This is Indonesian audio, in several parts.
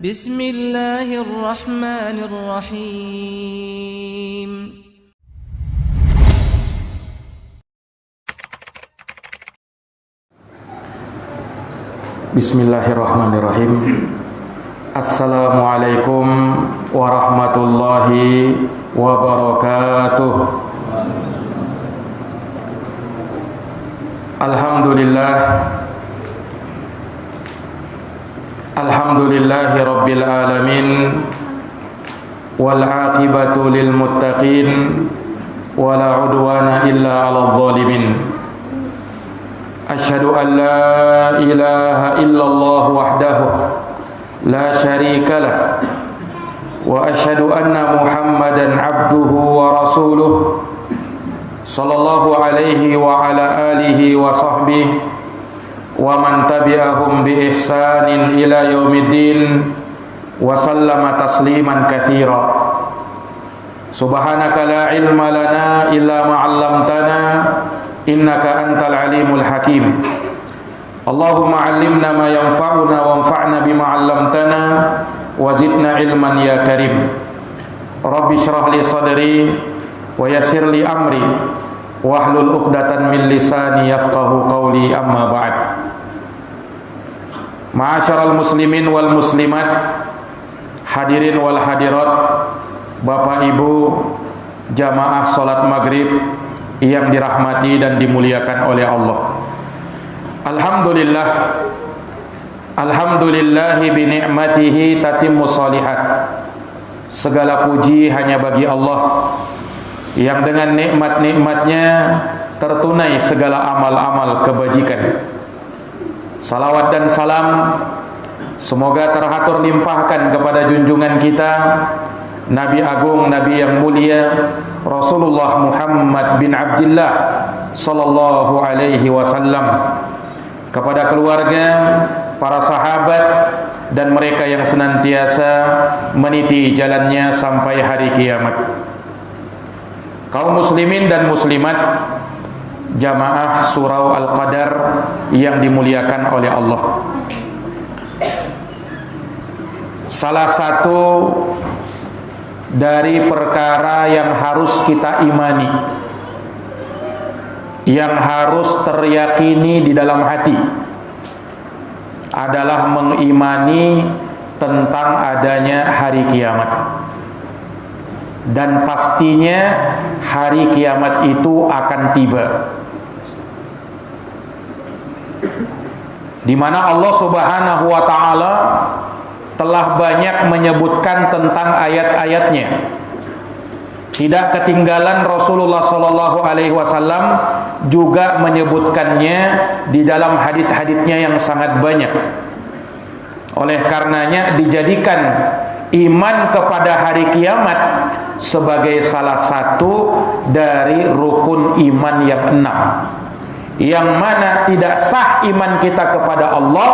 Bismillahirrahmanirrahim. Bismillahirrahmanirrahim. Assalamualaikum warahmatullahi wabarakatuh. Alhamdulillahi rabbil alamin, wal aqibatu lil muttaqin, wala udwana illa 'alal zalimin. Asyhadu an la ilaha illallah wahdahu la syarika lah, wa asyhadu anna Muhammadan abduhu wa rasuluh, sallallahu alaihi wa ala alihi wa sahbihi wa man tabi'ahum bi ihsanin ila yaumiddin wa sallama tasliman katsira. Subhanaka la ilma lana illa ma 'allamtana innaka antal alimul hakim. Allahumma 'allimna ma yanfa'una wanfa'na bima 'allamtana wa zidna ilman ya karim. Rabbi shrah li sadri wa yassir li amri wahlul 'uqdatan min lisani yafqahu qawli, amma ba'd. Ma'asyaral muslimin wal muslimat, hadirin wal hadirat, Bapak Ibu jamaah salat maghrib yang dirahmati dan dimuliakan oleh Allah. Alhamdulillahi bi ni'matihi tatimmu shalihat. Segala puji hanya bagi Allah yang dengan nikmat-nikmatnya tertunai segala amal-amal kebajikan. Salawat dan salam semoga terhatur limpahkan kepada junjungan kita, Nabi Agung, Nabi yang mulia, Rasulullah Muhammad bin Abdullah sallallahu alaihi wasallam, kepada keluarga, para sahabat, dan mereka yang senantiasa meniti jalannya sampai hari kiamat. Kaum muslimin dan muslimat, jamaah surau Al-Qadar yang dimuliakan oleh Allah. Salah satu dari perkara yang harus kita imani, yang harus teryakini di dalam hati, adalah mengimani tentang adanya hari kiamat. Dan pastinya hari kiamat itu akan tiba, di mana Allah Subhanahu wa ta'ala telah banyak menyebutkan tentang ayat-ayatnya. Tidak ketinggalan Rasulullah sallallahu alaihi wasallam juga menyebutkannya di dalam hadits-haditsnya yang sangat banyak. Oleh karenanya dijadikan iman kepada hari kiamat sebagai salah satu dari rukun iman yang 6, yang mana tidak sah iman kita kepada Allah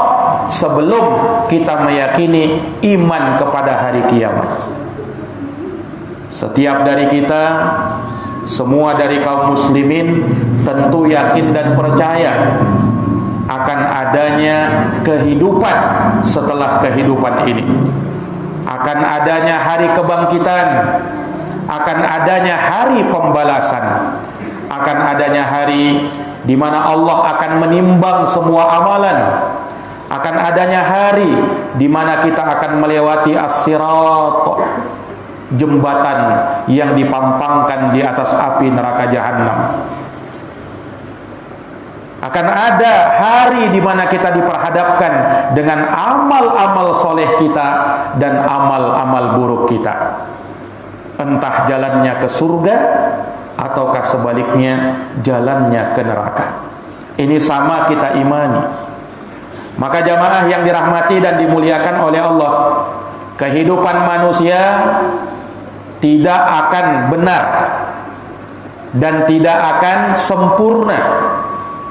sebelum kita meyakini iman kepada hari kiamat. Setiap dari kita, semua dari kaum muslimin tentu yakin dan percaya akan adanya kehidupan setelah kehidupan ini, akan adanya hari kebangkitan, akan adanya hari pembalasan, akan adanya hari di mana Allah akan menimbang semua amalan, akan adanya hari di mana kita akan melewati as-sirat, jembatan yang dipampangkan di atas api neraka jahanam. Akan ada hari di mana kita diperhadapkan dengan amal-amal soleh kita dan amal-amal buruk kita, entah jalannya ke surga ataukah sebaliknya jalannya ke neraka. Ini sama kita imani. Maka jamaah yang dirahmati dan dimuliakan oleh Allah, kehidupan manusia tidak akan benar dan tidak akan sempurna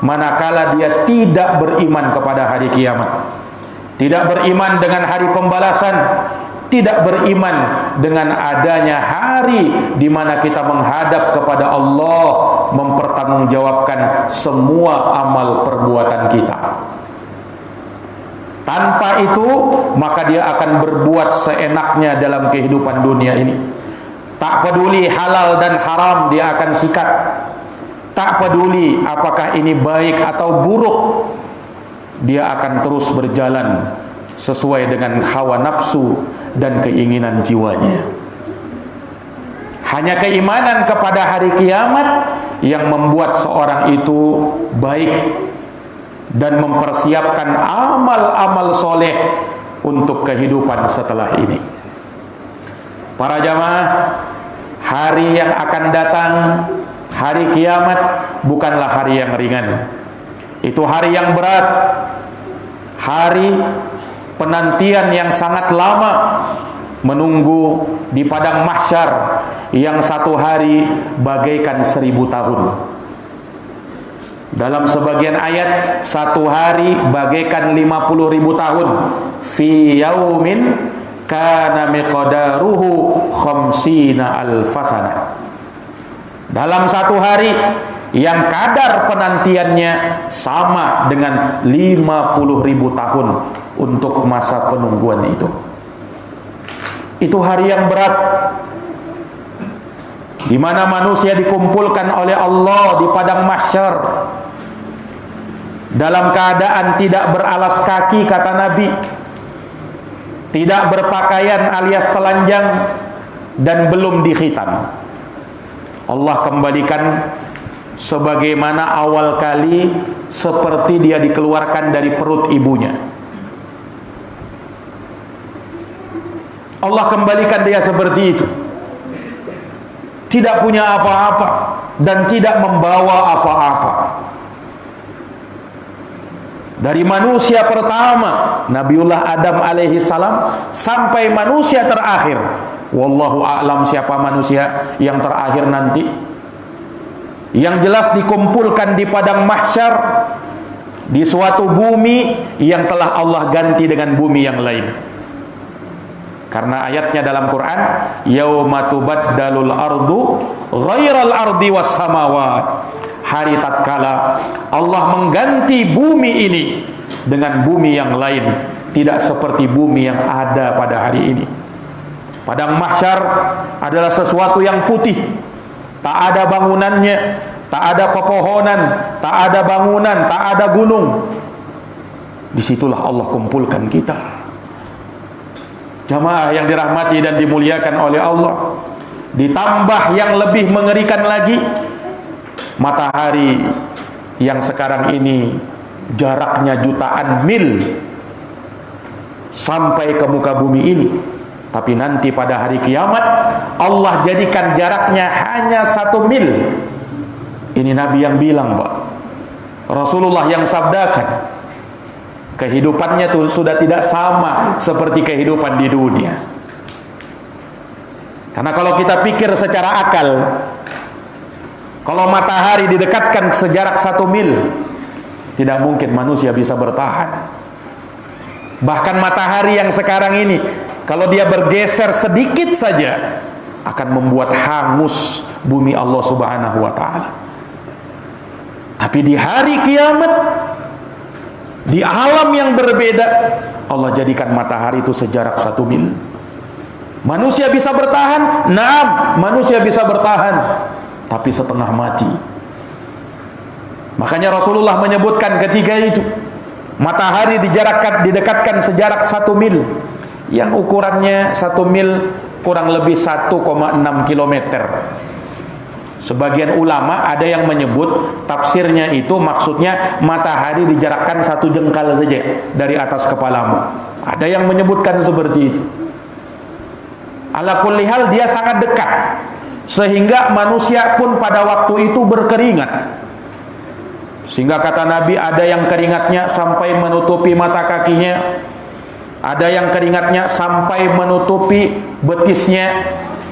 manakala dia tidak beriman kepada hari kiamat, tidak beriman dengan hari pembalasan, tidak beriman dengan adanya hari di mana kita menghadap kepada Allah, mempertanggungjawabkan semua amal perbuatan kita. Tanpa itu, maka dia akan berbuat seenaknya dalam kehidupan dunia ini. Tak peduli halal dan haram, dia akan sikat. Tak peduli apakah ini baik atau buruk, dia akan terus berjalan sesuai dengan hawa nafsu dan keinginan jiwanya. Hanya keimanan kepada hari kiamat yang membuat seorang itu baik dan mempersiapkan amal-amal soleh untuk kehidupan setelah ini. Para jamaah, hari yang akan datang, hari kiamat, bukanlah hari yang ringan. Itu hari yang berat, hari penantian yang sangat lama, menunggu di padang mahsyar yang satu hari bagaikan 1000 tahun. Dalam sebagian ayat, satu hari bagaikan 50.000 tahun. Fi yaumin kana miqdaruhu khamsina alfasana. Dalam satu hari yang kadar penantiannya sama dengan 50.000 tahun untuk masa penungguan itu. Itu hari yang berat, di mana manusia dikumpulkan oleh Allah di padang mahsyar dalam keadaan tidak beralas kaki, kata Nabi, tidak berpakaian alias telanjang, dan belum dikhitan. Allah kembalikan sebagaimana awal kali, seperti dia dikeluarkan dari perut ibunya. Allah kembalikan dia seperti itu, tidak punya apa-apa dan tidak membawa apa-apa. Dari manusia pertama Nabiullah Adam alaihi salam sampai manusia terakhir, wallahu a'lam siapa manusia yang terakhir nanti. Yang jelas dikumpulkan di padang mahsyar, di suatu bumi yang telah Allah ganti dengan bumi yang lain. Karena ayatnya dalam Quran, yauma tubaddalul ardu ghairal ardi was samawat. Hari tatkala Allah mengganti bumi ini dengan bumi yang lain, tidak seperti bumi yang ada pada hari ini. Padang mahsyar adalah sesuatu yang putih, tak ada bangunannya, tak ada pepohonan, tak ada bangunan, tak ada gunung. Disitulah Allah kumpulkan kita. Jamaah yang dirahmati dan dimuliakan oleh Allah. Ditambah yang lebih mengerikan lagi, matahari yang sekarang ini jaraknya jutaan mil sampai ke muka bumi ini, tapi nanti pada hari kiamat Allah jadikan jaraknya hanya 1 mil. Ini Nabi yang bilang, Pak. Rasulullah yang sabdakan. Kehidupannya itu sudah tidak sama seperti kehidupan di dunia. Karena kalau kita pikir secara akal, kalau matahari didekatkan sejarak 1 mil, tidak mungkin manusia bisa bertahan. Bahkan matahari yang sekarang ini, kalau dia bergeser sedikit saja, akan membuat hangus bumi Allah Subhanahu wa ta'ala. Tapi di hari kiamat, di alam yang berbeda, Allah jadikan matahari itu sejarak 1 mil. Manusia bisa bertahan? Naam, manusia bisa bertahan, tapi setengah mati. Makanya Rasulullah menyebutkan ketika itu, matahari didekatkan sejarak 1 mil, yang ukurannya 1 mil kurang lebih 1,6 kilometer. Sebagian ulama ada yang menyebut tafsirnya itu maksudnya matahari dijarakkan 1 jengkal saja dari atas kepalamu. Ada yang menyebutkan seperti itu. Ala kulli hal, dia sangat dekat, sehingga manusia pun pada waktu itu berkeringat. Sehingga kata Nabi, ada yang keringatnya sampai menutupi mata kakinya, ada yang keringatnya sampai menutupi betisnya,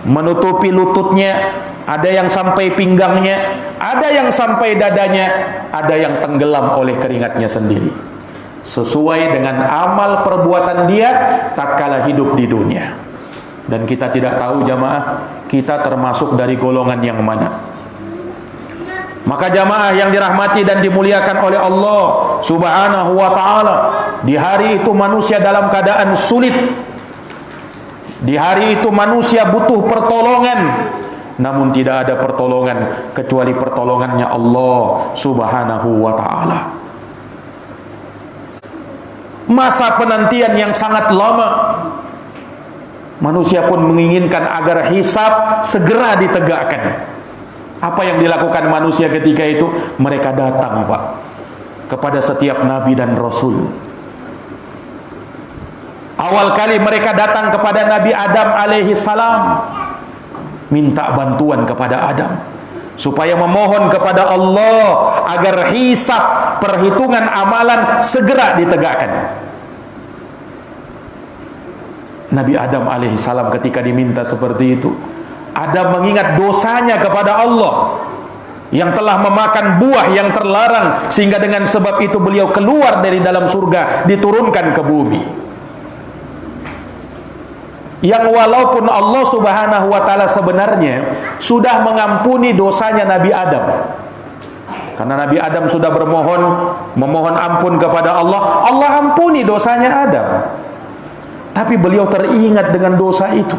menutupi lututnya, ada yang sampai pinggangnya, ada yang sampai dadanya, ada yang tenggelam oleh keringatnya sendiri, sesuai dengan amal perbuatan dia tatkala hidup di dunia. Dan kita tidak tahu, jamaah, kita termasuk dari golongan yang mana. Maka jamaah yang dirahmati dan dimuliakan oleh Allah Subhanahu wa ta'ala, di hari itu manusia dalam keadaan sulit. Di hari itu manusia butuh pertolongan, namun tidak ada pertolongan kecuali pertolongannya Allah Subhanahu wa ta'ala. Masa penantian yang sangat lama. Manusia pun menginginkan agar hisab segera ditegakkan. Apa yang dilakukan manusia ketika itu? Mereka datang, Pak, kepada setiap nabi dan rasul. Awal kali mereka datang kepada Nabi Adam alaihi salam, minta bantuan kepada Adam supaya memohon kepada Allah agar hisab, perhitungan amalan segera ditegakkan. Nabi Adam alaihi salam ketika diminta seperti itu, Adam mengingat dosanya kepada Allah yang telah memakan buah yang terlarang, sehingga dengan sebab itu beliau keluar dari dalam surga, diturunkan ke bumi. Yang walaupun Allah Subhanahu wa ta'ala sebenarnya sudah mengampuni dosanya Nabi Adam, karena Nabi Adam sudah memohon ampun kepada Allah, Allah ampuni dosanya Adam. Tapi beliau teringat dengan dosa itu.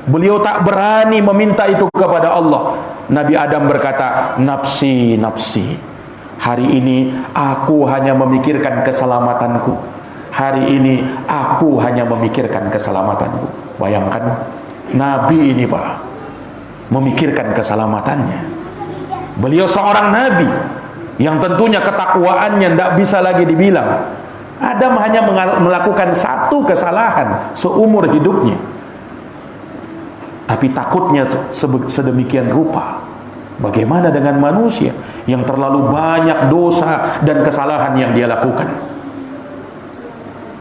Beliau tak berani meminta itu kepada Allah. Nabi Adam berkata, nafsi, nafsi. Hari ini aku hanya memikirkan keselamatanku. Hari ini aku hanya memikirkan keselamatanku. Bayangkan, Nabi ini, Pak, memikirkan keselamatannya. Beliau seorang Nabi yang tentunya ketakwaannya tidak bisa lagi dibilang. Adam hanya melakukan satu kesalahan seumur hidupnya, tapi takutnya sedemikian rupa. Bagaimana dengan manusia yang terlalu banyak dosa dan kesalahan yang dia lakukan?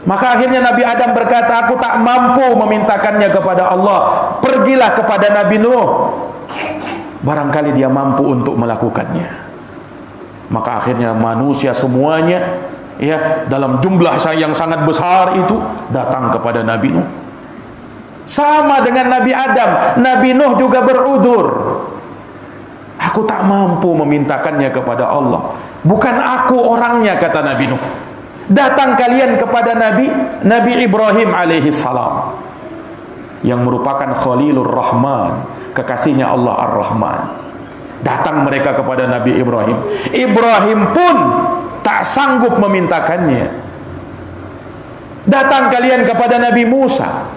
Maka akhirnya Nabi Adam berkata, aku tak mampu memintakannya kepada Allah. Pergilah kepada Nabi Nuh, barangkali dia mampu untuk melakukannya. Maka akhirnya manusia semuanya, ya, dalam jumlah yang sangat besar itu datang kepada Nabi Nuh. Sama dengan Nabi Adam, Nabi Nuh juga berudzur. Aku tak mampu memintakannya kepada Allah. Bukan aku orangnya, kata Nabi Nuh. Datang kalian kepada Nabi Ibrahim alaihi salam, yang merupakan Khalilur Rahman, kekasihnya Allah Ar-Rahman. Datang mereka kepada Nabi Ibrahim. Ibrahim pun tak sanggup memintakannya. Datang kalian kepada Nabi Musa.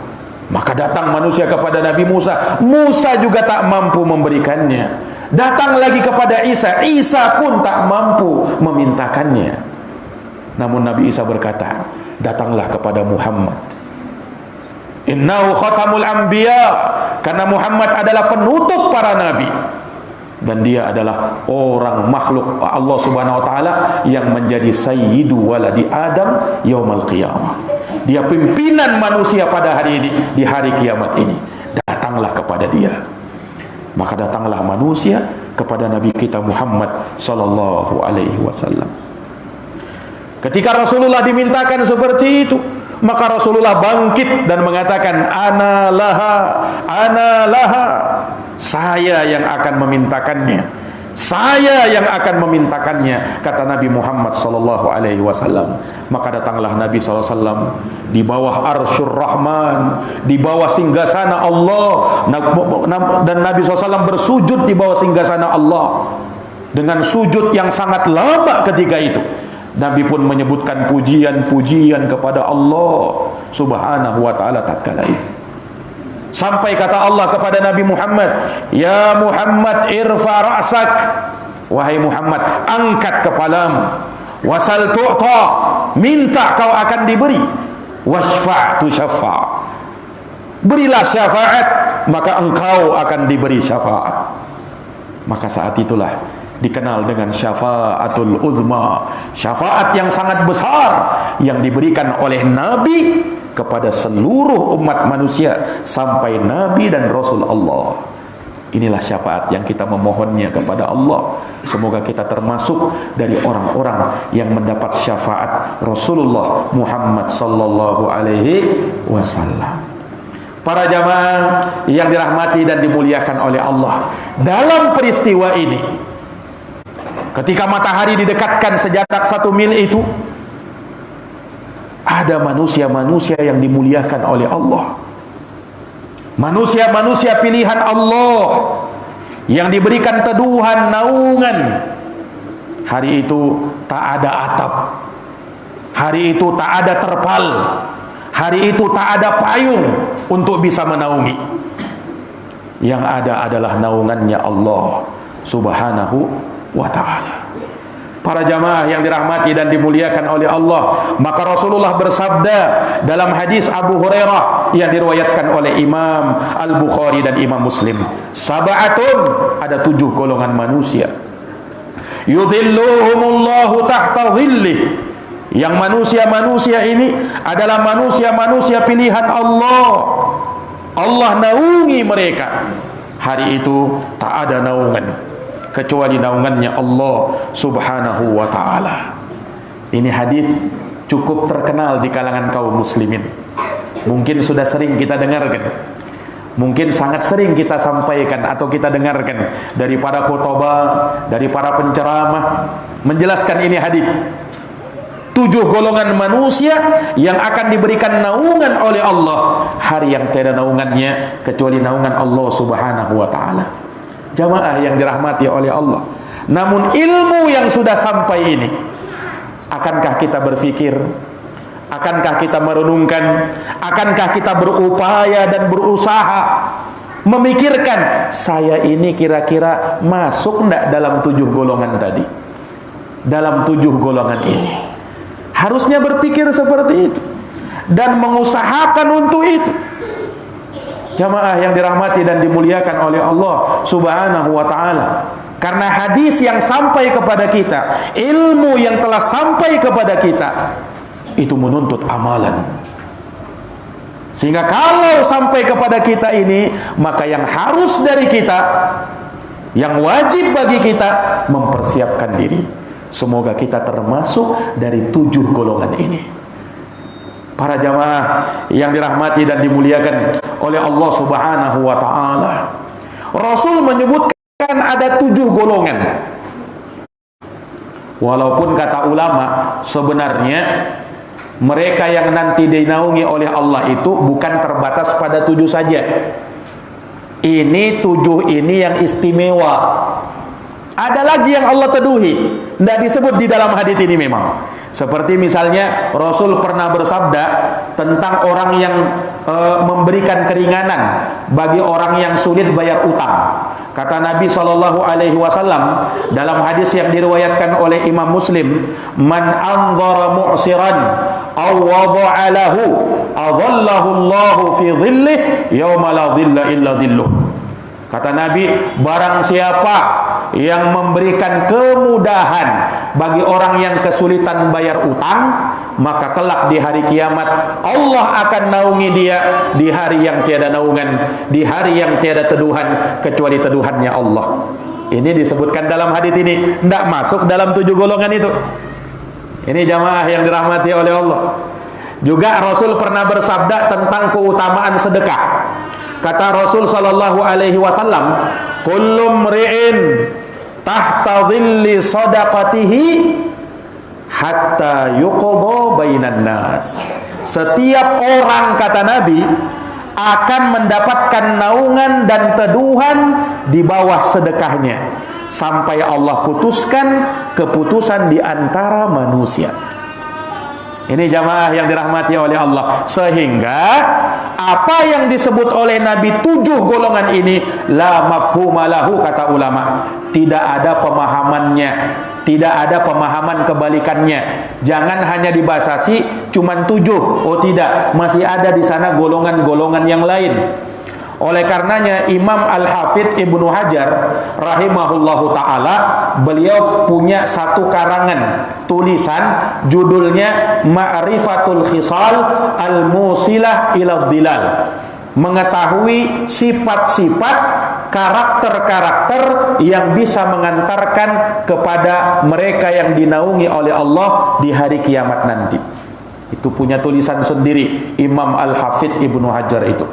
Maka datang manusia kepada Nabi Musa. Musa juga tak mampu memberikannya. Datang lagi kepada Isa. Isa pun tak mampu memintakannya. Namun Nabi Isa berkata, datanglah kepada Muhammad. Innahu khatamul anbiya. Karena Muhammad adalah penutup para nabi. Dan dia adalah orang makhluk Allah Subhanahu wa ta'ala yang menjadi sayyidu waladi Adam yaumal qiyamah. Dia pimpinan manusia pada hari ini, di hari kiamat ini. Datanglah kepada dia. Maka datanglah manusia kepada Nabi kita Muhammad sallallahu alaihi wasallam. Ketika Rasulullah dimintakan seperti itu, maka Rasulullah bangkit dan mengatakan, ana laha, saya yang akan memintakannya, saya yang akan memintakannya, kata Nabi Muhammad sallallahu alaihi wasallam. Maka datanglah Nabi sallallahu alaihi wasallam di bawah Arsyur Rahman, di bawah singgasana Allah, dan Nabi sallallahu alaihi wasallam bersujud di bawah singgasana Allah dengan sujud yang sangat lama ketika itu. Nabi pun menyebutkan pujian-pujian kepada Allah Subhanahu wa ta'ala tatkala itu. Sampai kata Allah kepada Nabi Muhammad, ya Muhammad irfa ra'sak, wahai Muhammad, angkat kepalamu, wasal tu'ta, minta kau akan diberi, wasfa' tu syafa', berilah syafaat, maka engkau akan diberi syafaat. Maka saat itulah dikenal dengan syafaatul uzma, syafaat yang sangat besar yang diberikan oleh Nabi kepada seluruh umat manusia sampai Nabi dan Rasul Allah. Inilah syafaat yang kita memohonnya kepada Allah. Semoga kita termasuk dari orang-orang yang mendapat syafaat Rasulullah Muhammad sallallahu alaihi wasallam. Para jamaah yang dirahmati dan dimuliakan oleh Allah, dalam peristiwa ini Ketika matahari didekatkan sejarak 1 mil itu, ada manusia-manusia yang dimuliakan oleh Allah. Manusia-manusia pilihan Allah yang diberikan teduhan, naungan. Hari itu tak ada atap. Hari itu tak ada terpal. Hari itu tak ada payung untuk bisa menaungi. Yang ada adalah naungannya Allah Subhanahu wa ta'ala. Para jamaah yang dirahmati dan dimuliakan oleh Allah, maka Rasulullah bersabda dalam hadis Abu Hurairah yang diriwayatkan oleh Imam Al-Bukhari dan Imam Muslim, sab'atun, ada 7 golongan manusia, yudhilluhumullahu tahta dhillih, yang manusia-manusia ini adalah manusia-manusia pilihan Allah. Allah naungi mereka. Hari itu tak ada naungan kecuali naungannya Allah Subhanahu wa ta'ala. Ini hadis cukup terkenal di kalangan kaum muslimin. Mungkin sudah sering kita dengarkan, mungkin sangat sering kita sampaikan atau kita dengarkan dari para khutbah, dari para penceramah menjelaskan ini hadis. 7 golongan manusia yang akan diberikan naungan oleh Allah, hari yang tiada naungannya kecuali naungan Allah Subhanahu wa ta'ala. Jamaah yang dirahmati oleh Allah, namun ilmu yang sudah sampai ini, akankah kita berpikir, akankah kita merenungkan, akankah kita berupaya dan berusaha memikirkan, saya ini kira-kira masuk enggak dalam 7 golongan tadi, dalam 7 golongan ini? Harusnya berpikir seperti itu dan mengusahakan untuk itu. Jamaah yang dirahmati dan dimuliakan oleh Allah Subhanahu wa ta'ala. Karena hadis yang sampai kepada kita, ilmu yang telah sampai kepada kita, itu menuntut amalan. Sehingga kalau sampai kepada kita ini, maka yang harus dari kita, yang wajib bagi kita, mempersiapkan diri. Semoga kita termasuk dari 7 golongan ini. Para jamaah yang dirahmati dan dimuliakan oleh Allah Subhanahu wa ta'ala, Rasul menyebutkan ada 7 golongan. Walaupun kata ulama, sebenarnya mereka yang nanti dinaungi oleh Allah itu bukan terbatas pada 7 saja. Ini 7 ini yang istimewa. Ada lagi yang Allah teduhi, tidak disebut di dalam hadis ini memang. Seperti misalnya Rasul pernah bersabda tentang orang yang memberikan keringanan bagi orang yang sulit bayar utang. Kata Nabi SAW dalam hadis yang diriwayatkan oleh Imam Muslim, man anzara mu'siran aw wada'a lahu adhallahu Allahu fi dhillih yawma la dhilla illa dhilluh. Kata Nabi, barang siapa yang memberikan kemudahan bagi orang yang kesulitan bayar utang, maka kelak di hari kiamat Allah akan naungi dia di hari yang tiada naungan, di hari yang tiada teduhan kecuali teduhannya Allah. Ini disebutkan dalam hadis ini, tidak masuk dalam 7 golongan itu. Ini jamaah yang dirahmati oleh Allah. Juga Rasul pernah bersabda tentang keutamaan sedekah. Kata Rasul sallallahu alaihi wasallam, kullu mri'in tahta dhilli sadaqatihi hatta yuqadha bainan nas. Setiap orang, kata Nabi, akan mendapatkan naungan dan teduhan di bawah sedekahnya sampai Allah putuskan keputusan di antara manusia. Ini jamaah yang dirahmati oleh Allah. Sehingga apa yang disebut oleh Nabi 7 golongan ini la mafhuma lahu, kata ulama, tidak ada pemahamannya, tidak ada pemahaman kebalikannya. Jangan hanya dibatasi cuman 7. Oh tidak, masih ada di sana golongan-golongan yang lain. Oleh karenanya Imam Al-Hafidh Ibnu Hajar rahimahullahu ta'ala, beliau punya satu karangan tulisan judulnya Ma'rifatul Khisal Al-Musilah ila Dhilal, mengetahui sifat-sifat karakter-karakter yang bisa mengantarkan kepada mereka yang dinaungi oleh Allah di hari kiamat nanti. Itu punya tulisan sendiri Imam Al-Hafidh Ibnu Hajar itu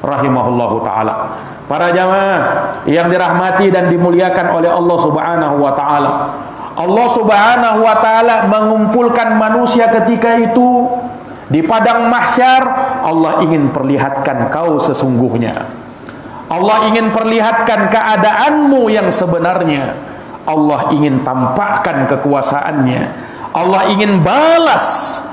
rahimahullahu ta'ala. Para jamaah yang dirahmati dan dimuliakan oleh Allah Subhanahu wa ta'ala, Allah Subhanahu wa taala mengumpulkan manusia ketika itu di padang mahsyar. Allah ingin perlihatkan kau sesungguhnya. Allah ingin perlihatkan keadaanmu yang sebenarnya. Allah ingin tampakkan kekuasaannya. Allah ingin balas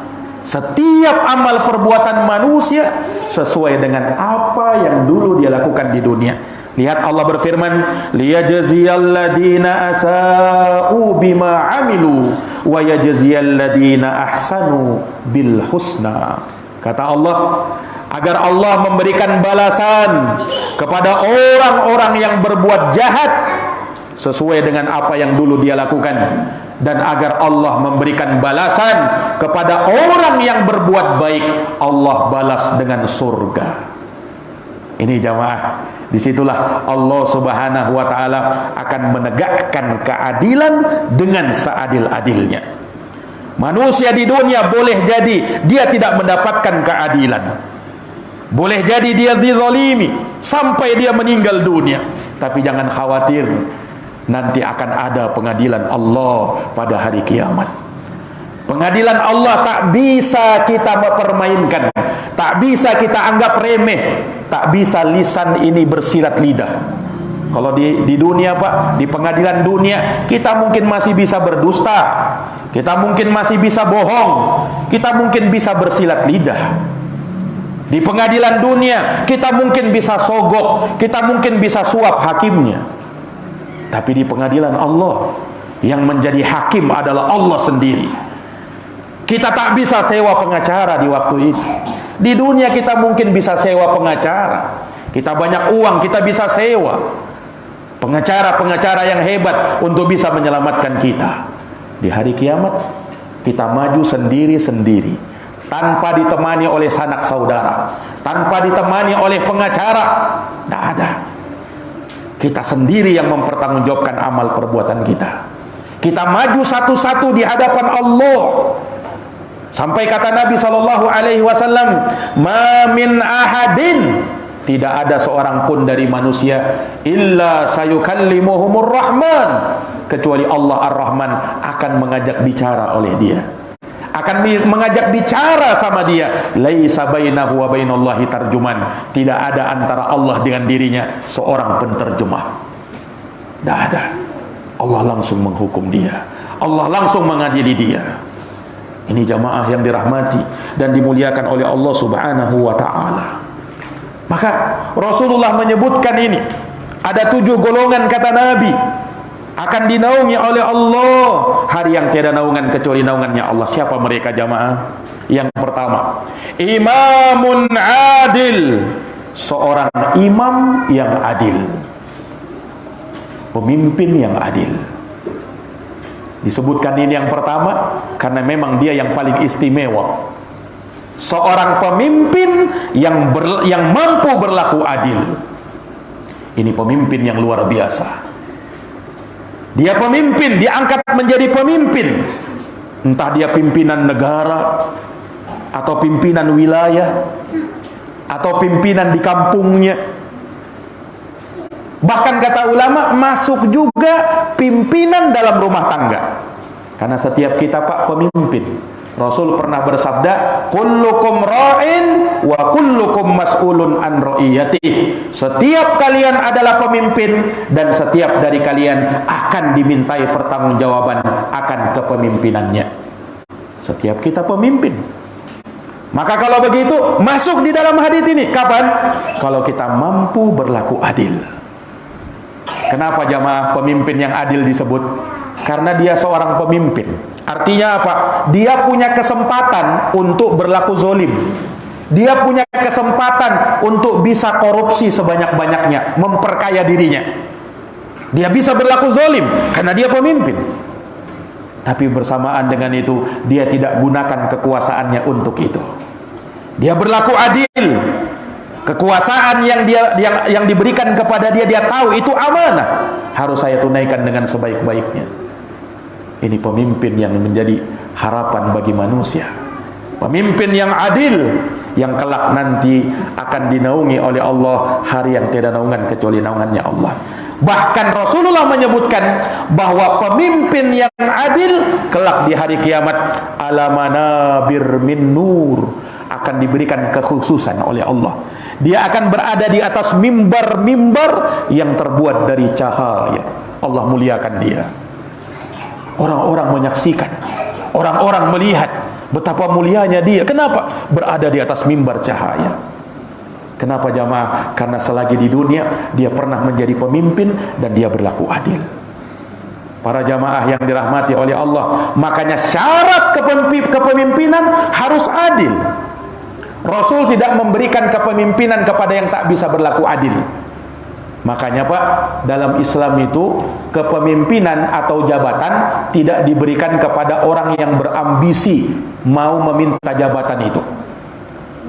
setiap amal perbuatan manusia sesuai dengan apa yang dulu dia lakukan di dunia. Lihat Allah berfirman, liyajziyalladina asa'u bima amilu wa yajziyalladina ahsanu bil husna. Kata Allah, agar Allah memberikan balasan kepada orang-orang yang berbuat jahat sesuai dengan apa yang dulu dia lakukan, dan agar Allah memberikan balasan kepada orang yang berbuat baik, Allah balas dengan surga. Ini jamaah, disitulah Allah Subhanahu wa ta'ala akan menegakkan keadilan dengan seadil-adilnya. Manusia di dunia boleh jadi dia tidak mendapatkan keadilan, boleh jadi dia dizalimi sampai dia meninggal dunia, tapi jangan khawatir, nanti akan ada pengadilan Allah pada hari kiamat. Pengadilan Allah tak bisa kita mempermainkan, tak bisa kita anggap remeh, tak bisa lisan ini bersilat lidah. Kalau di dunia Pak, di pengadilan dunia, kita mungkin masih bisa berdusta, kita mungkin masih bisa bohong, kita mungkin bisa bersilat lidah. Di pengadilan dunia, kita mungkin bisa sogok, kita mungkin bisa suap hakimnya. Tapi di pengadilan Allah, yang menjadi hakim adalah Allah sendiri. Kita tak bisa sewa pengacara di waktu itu. Di dunia kita mungkin bisa sewa pengacara. Kita banyak uang, kita bisa sewa pengacara-pengacara yang hebat untuk bisa menyelamatkan kita. Di hari kiamat, kita maju sendiri-sendiri, tanpa ditemani oleh sanak saudara, tanpa ditemani oleh pengacara. Tidak ada. Kita sendiri yang mempertanggungjawabkan amal perbuatan kita. Kita maju satu-satu di hadapan Allah. Sampai kata Nabi SAW, "Ma min ahadin", tidak ada seorang pun dari manusia, "illa sayukallimuhumur rahman", kecuali Allah Ar-Rahman akan mengajak bicara oleh dia, akan mengajak bicara sama dia. Laisa bainahu wa bainallahi tarjuman, tidak ada antara Allah dengan dirinya seorang penterjemah. Tidak ada. Allah langsung menghukum dia, Allah langsung mengadili dia. Ini jamaah yang dirahmati dan dimuliakan oleh Allah Subhanahu wa ta'ala. Maka Rasulullah menyebutkan ini, ada 7 golongan kata Nabi akan dinaungi oleh Allah hari yang tiada naungan kecuali naungannya Allah. Siapa mereka jamaah? Yang pertama, imamun adil, seorang imam yang adil, pemimpin yang adil. Disebutkan ini yang pertama karena memang dia yang paling istimewa. Seorang pemimpin yang mampu berlaku adil. Ini pemimpin yang luar biasa. Dia pemimpin, diangkat menjadi pemimpin. Entah dia pimpinan negara, atau pimpinan wilayah, atau pimpinan di kampungnya. Bahkan kata ulama, masuk juga pimpinan dalam rumah tangga. Karena setiap kita Pak pemimpin. Rasul pernah bersabda, kullukum ra'in wa kullukum mas'ulun an ra'iyati. Setiap kalian adalah pemimpin dan setiap dari kalian akan dimintai pertanggungjawaban akan kepemimpinannya. Setiap kita pemimpin. Maka kalau begitu masuk di dalam hadits ini. Kapan? Kalau kita mampu berlaku adil. Kenapa jamaah pemimpin yang adil disebut? Karena dia seorang pemimpin. Artinya apa? Dia punya kesempatan untuk berlaku zolim. Dia punya kesempatan untuk bisa korupsi sebanyak-banyaknya, memperkaya dirinya. Dia bisa berlaku zolim karena dia pemimpin. Tapi bersamaan dengan itu, dia tidak gunakan kekuasaannya untuk itu. Dia berlaku adil. Kekuasaan yang diberikan kepada dia, dia tahu itu amanah, harus saya tunaikan dengan sebaik-baiknya. Ini pemimpin yang menjadi harapan bagi manusia. Pemimpin yang adil, yang kelak nanti akan dinaungi oleh Allah, hari yang tiada naungan kecuali naungannya Allah. Bahkan Rasulullah menyebutkan bahwa pemimpin yang adil kelak di hari kiamat ala manabir min nur, akan diberikan kekhususan oleh Allah. Dia akan berada di atas mimbar-mimbar yang terbuat dari cahaya. Allah muliakan dia. Orang-orang menyaksikan, orang-orang melihat betapa mulianya dia. Kenapa? Berada di atas mimbar cahaya. Kenapa jamaah? Karena selagi di dunia dia pernah menjadi pemimpin dan dia berlaku adil. Para jamaah yang dirahmati oleh Allah, makanya syarat kepemimpinan harus adil. Rasul tidak memberikan kepemimpinan kepada yang tak bisa berlaku adil. Makanya Pak, dalam Islam itu kepemimpinan atau jabatan tidak diberikan kepada orang yang berambisi mau meminta jabatan itu.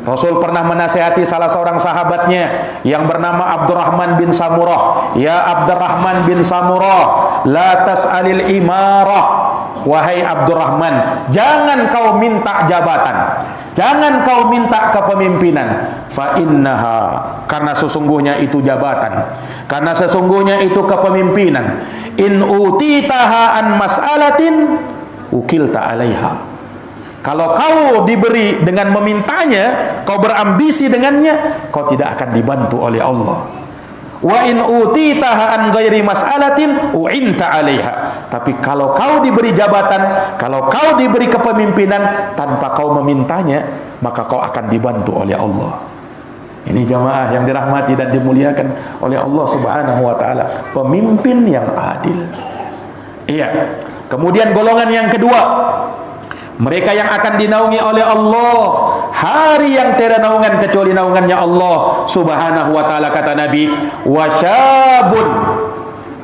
Rasul pernah menasihati salah seorang sahabatnya yang bernama Abdurrahman bin Samurah. Ya Abdurrahman bin Samurah, la tas'alil imarah. Wahai Abdurrahman, jangan kau minta jabatan, jangan kau minta kepemimpinan. Fa innaha, karena sesungguhnya itu jabatan, karena sesungguhnya itu kepemimpinan. In utitaha an mas'alatin ukilta alaiha. Kalau kau diberi dengan memintanya, kau berambisi dengannya, kau tidak akan dibantu oleh Allah. Wa in utitaha an ghairi mas'alatin u'inta 'alaiha. Tapi kalau kau diberi jabatan, kalau kau diberi kepemimpinan tanpa kau memintanya, maka kau akan dibantu oleh Allah. Ini jamaah yang dirahmati dan dimuliakan oleh Allah Subhanahu wa taala, pemimpin yang adil. Iya. Kemudian golongan yang kedua, mereka yang akan dinaungi oleh Allah hari yang tiada naungan kecuali naungannya Allah Subhanahu wa taala. Kata Nabi, wasyabun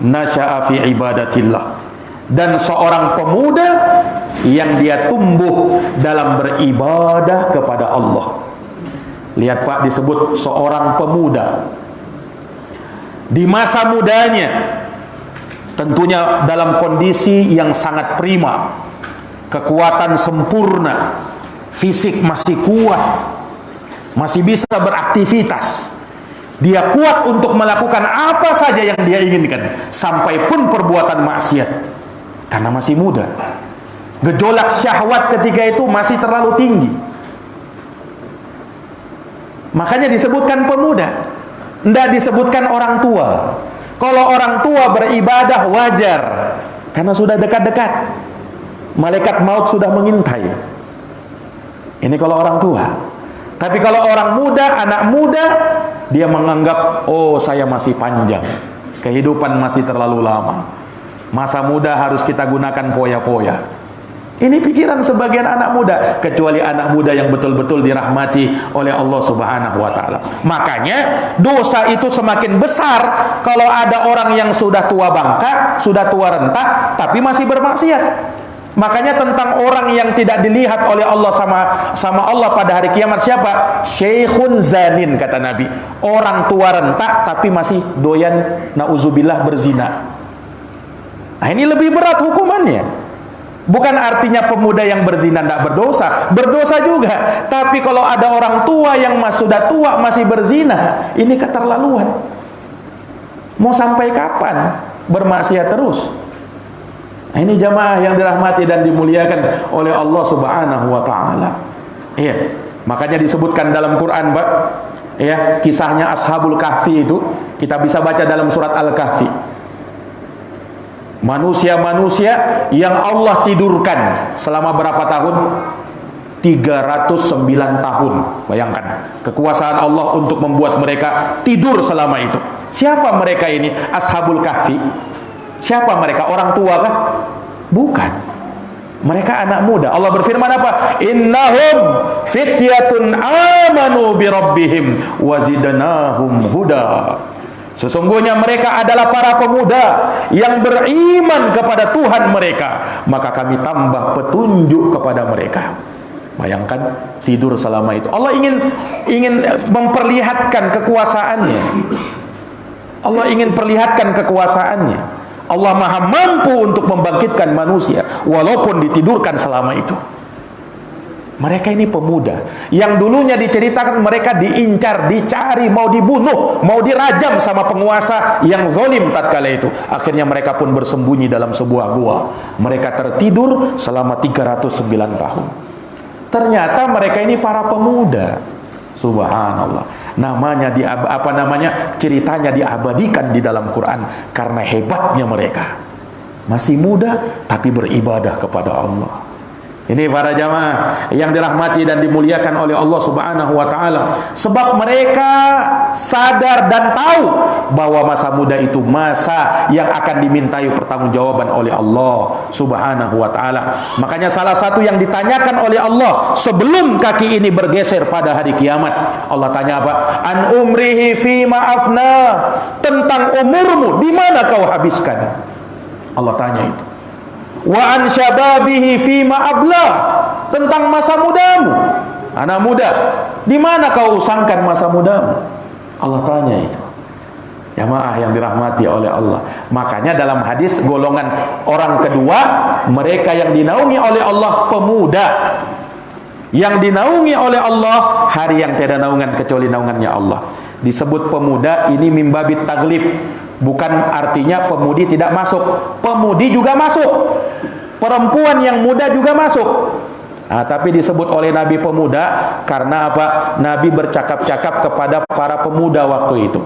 nasya'a fi ibadatillah, dan seorang pemuda yang dia tumbuh dalam beribadah kepada Allah. Lihat Pak, disebut seorang pemuda di masa mudanya, tentunya dalam kondisi yang sangat prima, kekuatan sempurna, fisik masih kuat, masih bisa beraktivitas. Dia kuat untuk melakukan apa saja yang dia inginkan, sampai pun perbuatan maksiat, karena masih muda. Gejolak syahwat ketika itu masih terlalu tinggi. Makanya disebutkan pemuda, tidak disebutkan orang tua. Kalau orang tua beribadah wajar, karena sudah dekat-dekat, malaikat maut sudah mengintai. Ini kalau orang tua. Tapi kalau orang muda, anak muda, dia menganggap, oh saya masih panjang, kehidupan masih terlalu lama, masa muda harus kita gunakan poya-poya. Ini pikiran sebagian anak muda, kecuali anak muda yang betul-betul dirahmati oleh Allah Subhanahu wa taala. Makanya dosa itu semakin besar kalau ada orang yang sudah tua bangka, sudah tua renta, tapi masih bermaksiat. Makanya tentang orang yang tidak dilihat oleh Allah sama Allah pada hari kiamat, siapa? Syekhun zanin, kata Nabi. Orang tua renta tapi masih doyan, nauzubillah, berzina. Nah, ini lebih berat hukumannya. Bukan artinya pemuda yang berzina tidak berdosa, berdosa juga. Tapi kalau ada orang tua yang sudah tua masih berzina, ini keterlaluan. Mau sampai kapan bermaksiat terus? Nah, ini jamaah yang dirahmati dan dimuliakan oleh Allah Subhanahu wa taala. Iya, makanya disebutkan dalam Quran, Pak, ya, kisahnya Ashabul Kahfi itu kita bisa baca dalam surat Al-Kahfi. Manusia-manusia yang Allah tidurkan selama berapa tahun? 309 tahun. Bayangkan kekuasaan Allah untuk membuat mereka tidur selama itu. Siapa mereka ini? Ashabul Kahfi. Siapa mereka? Orang tua kah? Bukan. Mereka anak muda. Allah berfirman apa? Innahum fityatun amanu bi rabbihim wa zidnahum huda. Sesungguhnya mereka adalah para pemuda yang beriman kepada Tuhan mereka, maka kami tambah petunjuk kepada mereka. Bayangkan tidur selama itu. Allah ingin memperlihatkan kekuasaannya. Allah ingin perlihatkan kekuasaannya. Allah maha mampu untuk membangkitkan manusia walaupun ditidurkan selama itu. Mereka ini pemuda yang dulunya diceritakan mereka diincar, dicari, mau dibunuh, mau dirajam sama penguasa yang zalim tatkala itu. Akhirnya mereka pun bersembunyi dalam sebuah gua. Mereka tertidur selama 309 tahun. Ternyata mereka ini para pemuda. Subhanallah. Ceritanya diabadikan di dalam Quran karena hebatnya mereka. Masih muda tapi beribadah kepada Allah. Ini para jamaah yang dirahmati dan dimuliakan oleh Allah Subhanahu wa taala. Sebab mereka sadar dan tahu bahwa masa muda itu masa yang akan dimintai pertanggungjawaban oleh Allah Subhanahu wa taala. Makanya salah satu yang ditanyakan oleh Allah sebelum kaki ini bergeser pada hari kiamat, Allah tanya apa? An umrihi fima afna. Tentang umurmu, di mana kau habiskan? Allah tanya itu. Wa an syababihi fima abla. Tentang masa mudamu. Anak muda, di mana kau usangkan masa mudamu? Allah tanya itu. Jamaah yang dirahmati oleh Allah. Makanya dalam hadis golongan orang kedua, mereka yang dinaungi oleh Allah pemuda. Yang dinaungi oleh Allah hari yang tiada naungan kecuali naungannya Allah. Disebut pemuda ini mimbabit taglib. Bukan artinya pemudi tidak masuk. Pemudi juga masuk. Perempuan yang muda juga masuk. Nah, tapi disebut oleh Nabi pemuda karena apa? Nabi bercakap-cakap kepada para pemuda waktu itu.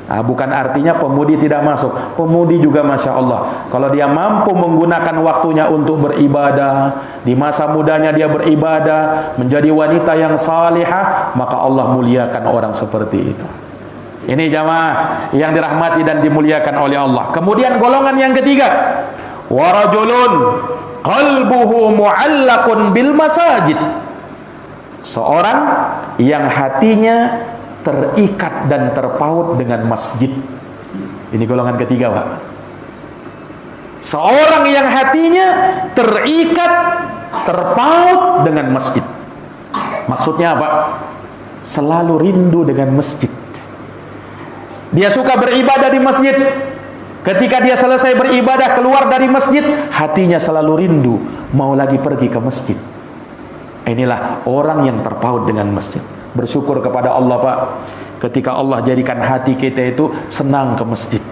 Nah, bukan artinya pemudi tidak masuk. Pemudi juga Masya Allah. Kalau dia mampu menggunakan waktunya untuk beribadah, di masa mudanya dia beribadah, menjadi wanita yang salihah, maka Allah muliakan orang seperti itu. Ini jamaah yang dirahmati dan dimuliakan oleh Allah. Kemudian golongan yang ketiga, warajulun qalbuhu mu'allaqun bil masajid. Seorang yang hatinya terikat dan terpaut dengan masjid. Ini golongan ketiga, Pak. Seorang yang hatinya terikat, terpaut dengan masjid. Maksudnya apa? Selalu rindu dengan masjid. Dia suka beribadah di masjid. Ketika dia selesai beribadah keluar dari masjid, hatinya selalu rindu mau lagi pergi ke masjid. Inilah orang yang terpaut dengan masjid. Bersyukur kepada Allah, Pak, ketika Allah jadikan hati kita itu senang ke masjid.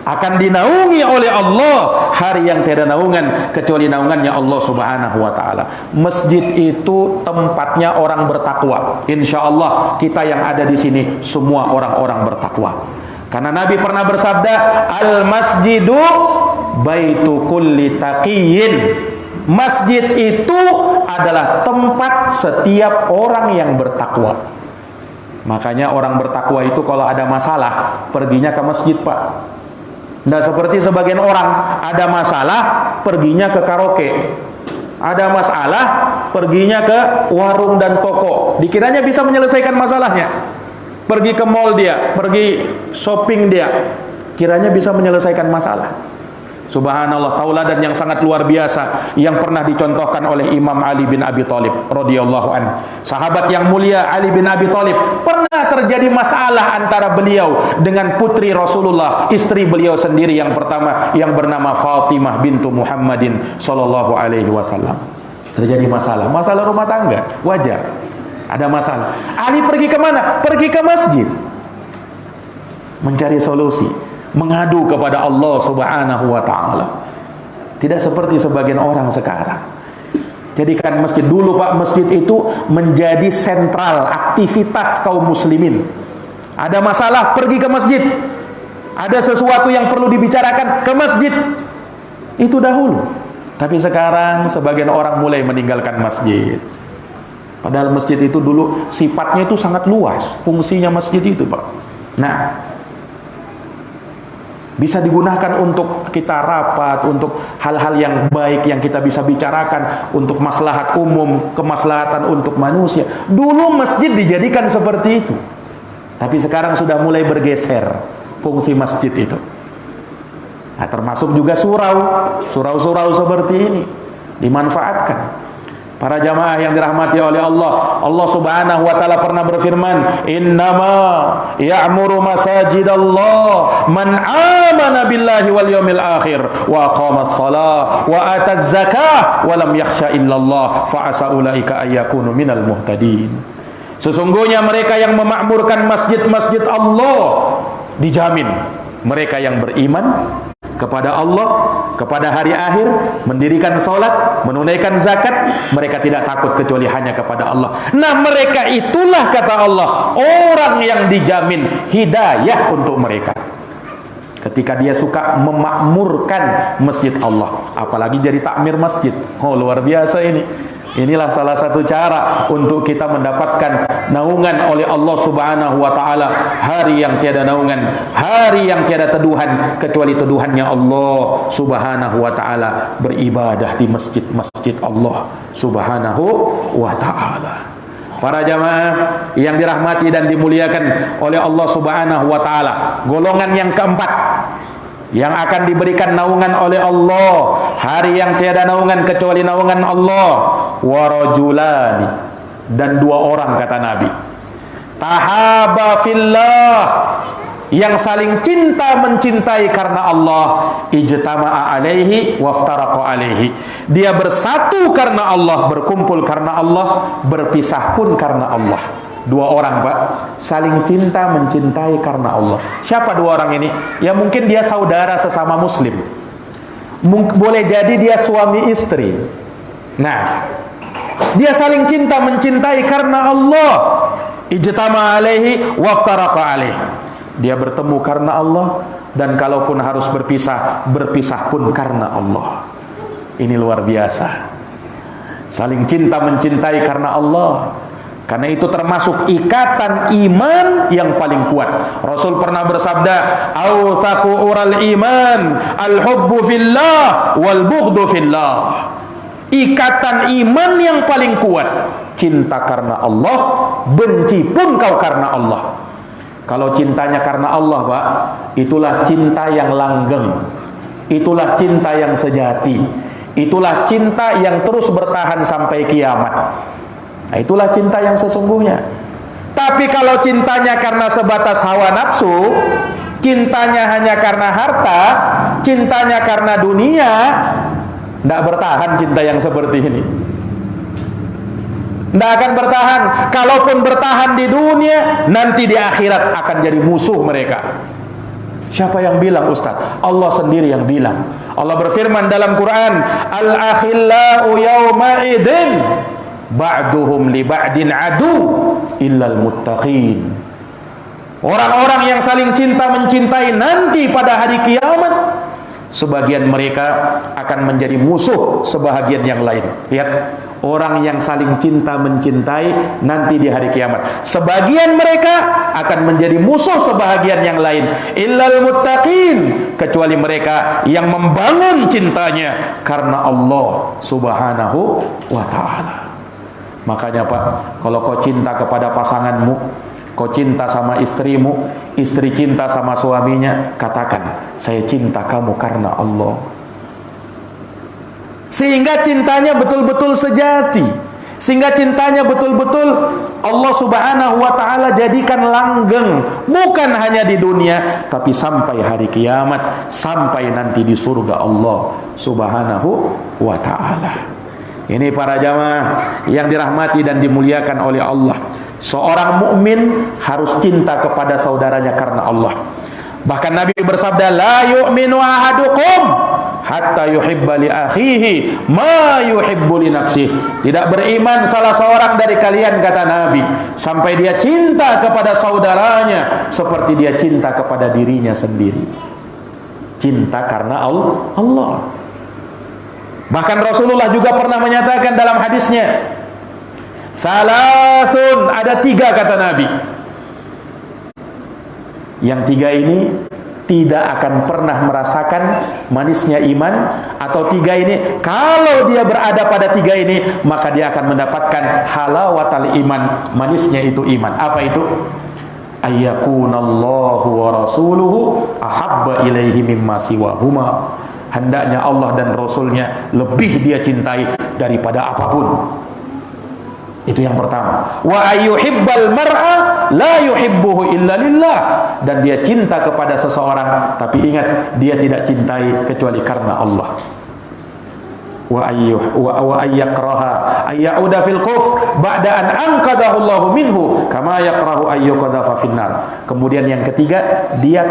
Akan dinaungi oleh Allah hari yang tiada naungan kecuali naungannya Allah Subhanahu wa taala. Masjid itu tempatnya orang bertakwa. Insya Allah kita yang ada di sini semua orang-orang bertakwa. Karena Nabi pernah bersabda, al masjidu baitu kulli taqiyyin. Masjid itu adalah tempat setiap orang yang bertakwa. Makanya orang bertakwa itu kalau ada masalah perginya ke masjid, Pak. Nah, seperti sebagian orang ada masalah perginya ke karaoke, ada masalah perginya ke warung dan toko, dikiranya bisa menyelesaikan masalahnya. Pergi ke mall dia, pergi shopping dia, kiranya bisa menyelesaikan masalah. Subhanallah, tauladan yang sangat luar biasa yang pernah dicontohkan oleh Imam Ali bin Abi Thalib radhiyallahu anhu. Sahabat yang mulia Ali bin Abi Thalib, pernah terjadi masalah antara beliau dengan putri Rasulullah, istri beliau sendiri yang pertama yang bernama Fatimah bintu Muhammadin sallallahu alaihi wasallam. Terjadi masalah rumah tangga, wajar. Ada masalah. Ali pergi ke mana? Pergi ke masjid. Mencari solusi, mengadu kepada Allah Subhanahu wa taala. Tidak seperti sebagian orang sekarang. Jadikan masjid dulu, Pak, masjid itu menjadi sentral aktivitas kaum muslimin. Ada masalah, pergi ke masjid. Ada sesuatu yang perlu dibicarakan, ke masjid. Itu dahulu. Tapi sekarang sebagian orang mulai meninggalkan masjid. Padahal masjid itu dulu sifatnya itu sangat luas, fungsinya masjid itu, Pak. Nah, bisa digunakan untuk kita rapat, untuk hal-hal yang baik yang kita bisa bicarakan, untuk maslahat umum, kemaslahatan untuk manusia. Dulu masjid dijadikan seperti itu. Tapi sekarang sudah mulai bergeser fungsi masjid itu. Nah, termasuk juga surau seperti ini dimanfaatkan. Para jamaah yang dirahmati oleh Allah, Allah Subhanahu wa taala pernah berfirman, "Innama ya'muru masajidallah man amana billahi wal yawmil akhir wa aqamas shalah wa ataz zakah wa lam yakhsha illallah fa asa ulaika ayyakunu minal muhtadin." Sesungguhnya mereka yang memakmurkan masjid-masjid Allah dijamin mereka yang beriman kepada Allah, kepada hari akhir, mendirikan salat, menunaikan zakat, mereka tidak takut kecuali hanya kepada Allah. Nah, mereka itulah kata Allah, orang yang dijamin hidayah untuk mereka. Ketika dia suka memakmurkan masjid Allah, apalagi jadi takmir masjid. Oh, luar biasa ini. Inilah salah satu cara untuk kita mendapatkan naungan oleh Allah Subhanahu wa taala, hari yang tiada naungan, hari yang tiada teduhan kecuali teduhannya Allah Subhanahu wa taala, beribadah di masjid-masjid Allah Subhanahu wa taala. Para jamaah yang dirahmati dan dimuliakan oleh Allah Subhanahu wa taala, golongan yang keempat yang akan diberikan naungan oleh Allah, hari yang tiada naungan kecuali naungan Allah, warajulani, dan dua orang kata Nabi, tahaba fillah, yang saling cinta mencintai karena Allah, ijtama'a alaihi waftaraqa alaihi, dia bersatu karena Allah, berkumpul karena Allah, berpisah pun karena Allah. Dua orang, Pak, saling cinta mencintai karena Allah. Siapa dua orang ini? Ya mungkin dia saudara sesama muslim, boleh jadi dia suami istri. Nah, dia saling cinta mencintai karena Allah, ijtama alaihi waftaraqa alaihi, dia bertemu karena Allah, dan kalaupun harus berpisah, berpisah pun karena Allah. Ini luar biasa, saling cinta mencintai karena Allah. Karena itu termasuk ikatan iman yang paling kuat. Rasul pernah bersabda, "Awthaqu ural iman al-hubbu fillah wal bughdu fillah." Ikatan iman yang paling kuat, cinta karena Allah, benci pun kau karena Allah. Kalau cintanya karena Allah, Pak, itulah cinta yang langgeng. Itulah cinta yang sejati. Itulah cinta yang terus bertahan sampai kiamat. Nah, itulah cinta yang sesungguhnya. Tapi kalau cintanya karena sebatas hawa nafsu, cintanya hanya karena harta, cintanya karena dunia, tidak bertahan cinta yang seperti ini. Tidak akan bertahan. Kalaupun bertahan di dunia, nanti di akhirat akan jadi musuh mereka. Siapa yang bilang, Ustaz? Allah sendiri yang bilang. Allah berfirman dalam Quran, "Al-akhillau yawma idin ba'duhum li ba'din adu illal muttaqin." Orang-orang yang saling cinta mencintai nanti pada hari kiamat, sebagian mereka akan menjadi musuh sebahagian yang lain. Lihat, orang yang saling cinta mencintai nanti di hari kiamat, sebagian mereka akan menjadi musuh sebahagian yang lain, illal muttaqin, kecuali mereka yang membangun cintanya karena Allah Subhanahu wa ta'ala. Makanya, Pak, kalau kau cinta kepada pasanganmu, kau cinta sama istrimu, istri cinta sama suaminya, katakan, saya cinta kamu karena Allah. Sehingga cintanya betul-betul sejati, sehingga cintanya betul-betul Allah Subhanahu wa ta'ala jadikan langgeng, bukan hanya di dunia, tapi sampai hari kiamat, sampai nanti di surga Allah Subhanahu wa ta'ala. Ini para jamaah yang dirahmati dan dimuliakan oleh Allah. Seorang mukmin harus cinta kepada saudaranya karena Allah. Bahkan Nabi bersabda, "La yu'minu ahadukum hatta yuhibba li akhihi ma yuhibbu li nafsihi." Tidak beriman salah seorang dari kalian, kata Nabi, sampai dia cinta kepada saudaranya seperti dia cinta kepada dirinya sendiri. Cinta karena Allah. Bahkan Rasulullah juga pernah menyatakan dalam hadisnya, "Salasun," ada tiga kata Nabi. Yang tiga ini tidak akan pernah merasakan manisnya iman, atau tiga ini kalau dia berada pada tiga ini, maka dia akan mendapatkan halawatal iman, manisnya itu iman. Apa itu? Ayyakunallahu wa rasuluhu ahabba ilaihi mimma siwahuma. Hendaknya Allah dan Rasulnya lebih dia cintai daripada apapun. Itu yang pertama. Wa ayyuhibbal mar'a la yuhibbuhu illa lillah. Dan dia cinta kepada seseorang, tapi ingat, dia tidak cintai kecuali karena Allah. Wa ayyakraha ayyauda fil kufr ba'da an anqadahu Allahu minhu kama yakrahu ayyuqadhafa finnar. Kemudian yang ketiga, dia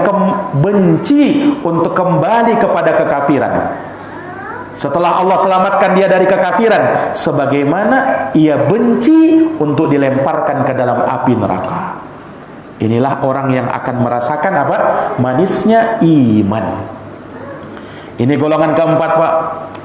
benci untuk kembali kepada kekafiran setelah Allah selamatkan dia dari kekafiran, sebagaimana ia benci untuk dilemparkan ke dalam api neraka. Inilah orang yang akan merasakan apa? Manisnya iman. Ini golongan keempat, Pak.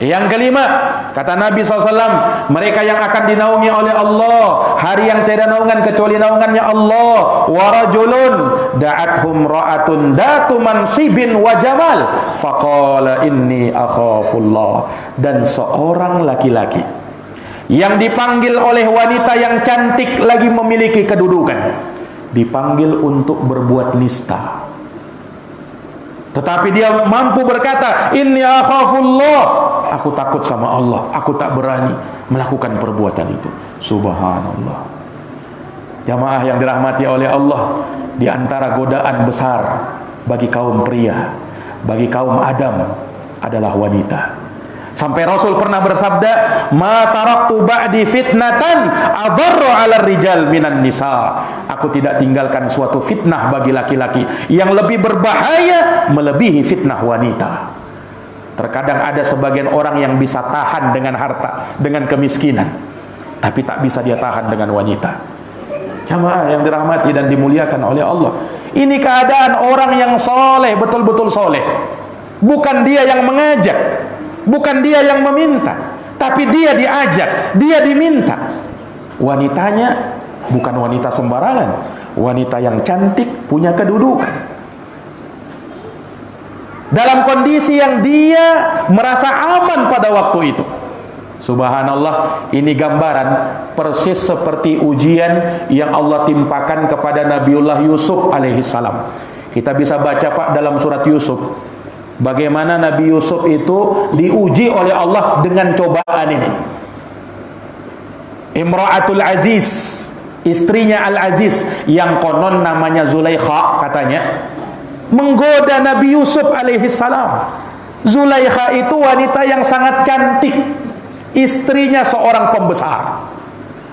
Yang kelima, kata Nabi SAW, mereka yang akan dinaungi oleh Allah, hari yang tiada naungan kecuali naungannya Allah. Warajulun da'athum ra'atun datu mansibin wa jamal faqala inni akhafullah. Dan seorang laki-laki yang dipanggil oleh wanita yang cantik lagi memiliki kedudukan, dipanggil untuk berbuat nista, tetapi dia mampu berkata, inni akhafullah, aku takut sama Allah, aku tak berani melakukan perbuatan itu. Subhanallah. Jamaah yang dirahmati oleh Allah, di antara godaan besar bagi kaum pria, bagi kaum Adam adalah wanita. Sampai Rasul pernah bersabda, ma taraktu ba'di fitnatan adarru 'ala rijal minan nisa. Aku tidak tinggalkan suatu fitnah bagi laki-laki yang lebih berbahaya melebihi fitnah wanita. Terkadang ada sebagian orang yang bisa tahan dengan harta, dengan kemiskinan, tapi tak bisa dia tahan dengan wanita. Jamaah yang dirahmati dan dimuliakan oleh Allah, ini keadaan orang yang soleh, betul-betul soleh. Bukan dia yang mengajak, bukan dia yang meminta, tapi dia diajak, dia diminta. Wanitanya bukan wanita sembarangan, wanita yang cantik, punya kedudukan, dalam kondisi yang dia merasa aman pada waktu itu. Subhanallah, ini gambaran persis seperti ujian yang Allah timpakan kepada Nabiullah Yusuf alaihissalam. Kita bisa baca, Pak, dalam surat Yusuf, bagaimana Nabi Yusuf itu diuji oleh Allah dengan cobaan ini. Imra'atul Aziz, istrinya Al-Aziz, yang konon namanya Zulaikha katanya, menggoda Nabi Yusuf alaihissalam. Zulaikha itu wanita yang sangat cantik, istrinya seorang pembesar.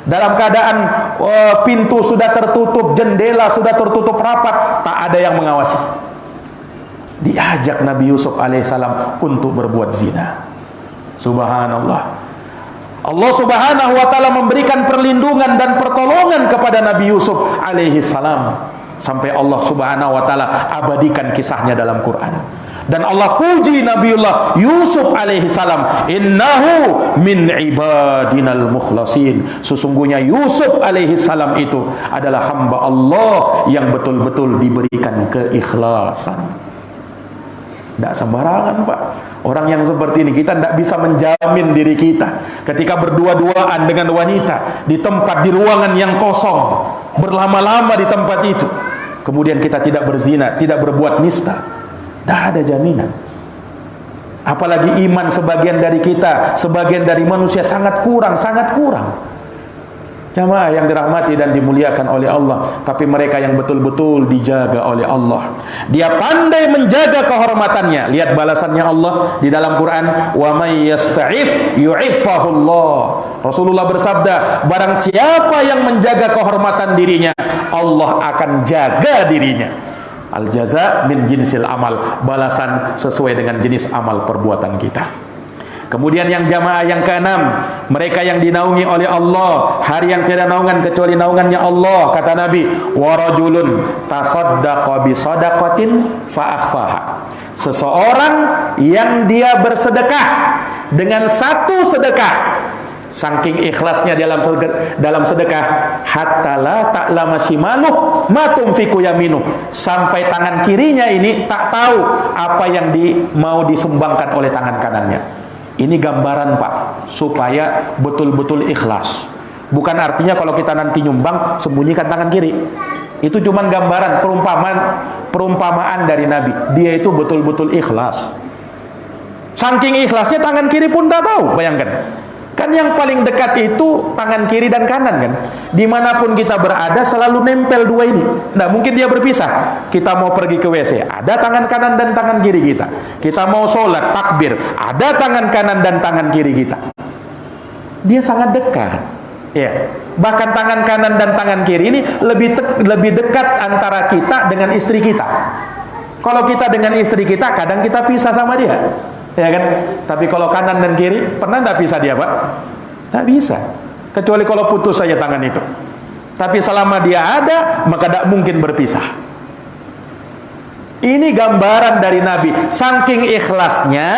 Dalam keadaan pintu sudah tertutup, jendela sudah tertutup rapat, tak ada yang mengawasi. Diajak Nabi Yusuf alaihissalam untuk berbuat zina. Subhanallah. Allah subhanahu wa ta'ala memberikan perlindungan dan pertolongan kepada Nabi Yusuf alaihissalam, sampai Allah subhanahu wa ta'ala abadikan kisahnya dalam Quran. Dan Allah puji Nabiullah Yusuf alaihissalam, innahu min ibadinal mukhlasin. Sesungguhnya Yusuf alaihissalam itu adalah hamba Allah yang betul-betul diberikan keikhlasan. Tidak sembarangan, Pak. Orang yang seperti ini, kita tidak bisa menjamin diri kita ketika berdua-duaan dengan wanita di tempat, di ruangan yang kosong, berlama-lama di tempat itu, kemudian kita tidak berzina, tidak berbuat nista. Tidak ada jaminan. Apalagi iman sebagian dari kita, sebagian dari manusia sangat kurang, sangat kurang. Jamaah yang dirahmati dan dimuliakan oleh Allah, tapi mereka yang betul-betul dijaga oleh Allah, dia pandai menjaga kehormatannya. Lihat balasannya Allah di dalam Quran, wa may yasta'if yu'iffahullah. Rasulullah bersabda, barang siapa yang menjaga kehormatan dirinya, Allah akan jaga dirinya. Al jaza min jinsil amal, balasan sesuai dengan jenis amal perbuatan kita. Kemudian yang jamaah yang keenam, mereka yang dinaungi oleh Allah, hari yang tidak naungan kecuali naungannya Allah. Kata Nabi, warajulun tasaddaqa bi sadaqatin fa akhfaha. Seseorang yang dia bersedekah dengan satu sedekah, saking ikhlasnya dalam sedekah, hatta la ta'lama shimaluh ma tunfiqu yaminuh, sampai tangan kirinya ini tak tahu apa yang mau disumbangkan oleh tangan kanannya. Ini gambaran, Pak, supaya betul-betul ikhlas. Bukan artinya kalau kita nanti nyumbang, sembunyikan tangan kiri. Itu cuma gambaran, perumpamaan dari Nabi. Dia itu betul-betul ikhlas. Saking ikhlasnya tangan kiri pun tak tahu, bayangkan. Kan yang paling dekat itu tangan kiri dan kanan kan. Dimanapun kita berada selalu nempel dua ini. Nggak mungkin dia berpisah. Kita mau pergi ke WC, ada tangan kanan dan tangan kiri kita. Kita mau sholat, takbir, ada tangan kanan dan tangan kiri kita. Dia sangat dekat. Ya. Bahkan tangan kanan dan tangan kiri ini lebih dekat antara kita dengan istri kita. Kalau kita dengan istri kita, kadang kita pisah sama dia. Ya kan? Tapi kalau kanan dan kiri, pernah nggak pisah dia, Pak? Nggak bisa. Kecuali kalau putus saja tangan itu. Tapi selama dia ada, maka tidak mungkin berpisah. Ini gambaran dari Nabi. Saking ikhlasnya,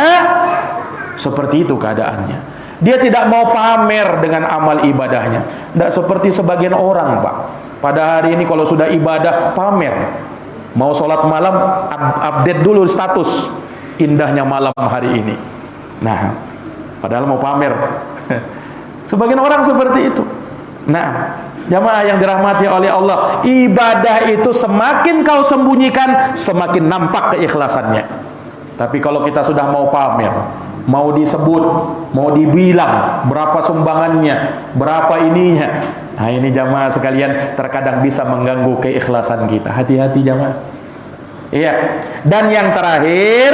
seperti itu keadaannya. Dia tidak mau pamer dengan amal ibadahnya. Tidak seperti sebagian orang, Pak. Pada hari ini kalau sudah ibadah, pamer. Mau sholat malam, update dulu status. Indahnya malam hari ini. Nah, padahal mau pamer. Sebagian orang seperti itu. Nah, jamaah yang dirahmati oleh Allah, ibadah itu semakin kau sembunyikan, semakin nampak keikhlasannya. Tapi kalau kita sudah mau pamer, mau disebut, mau dibilang berapa sumbangannya, berapa ininya, nah ini jamaah sekalian terkadang bisa mengganggu keikhlasan kita. Hati-hati jamaah. Iya. Dan yang terakhir,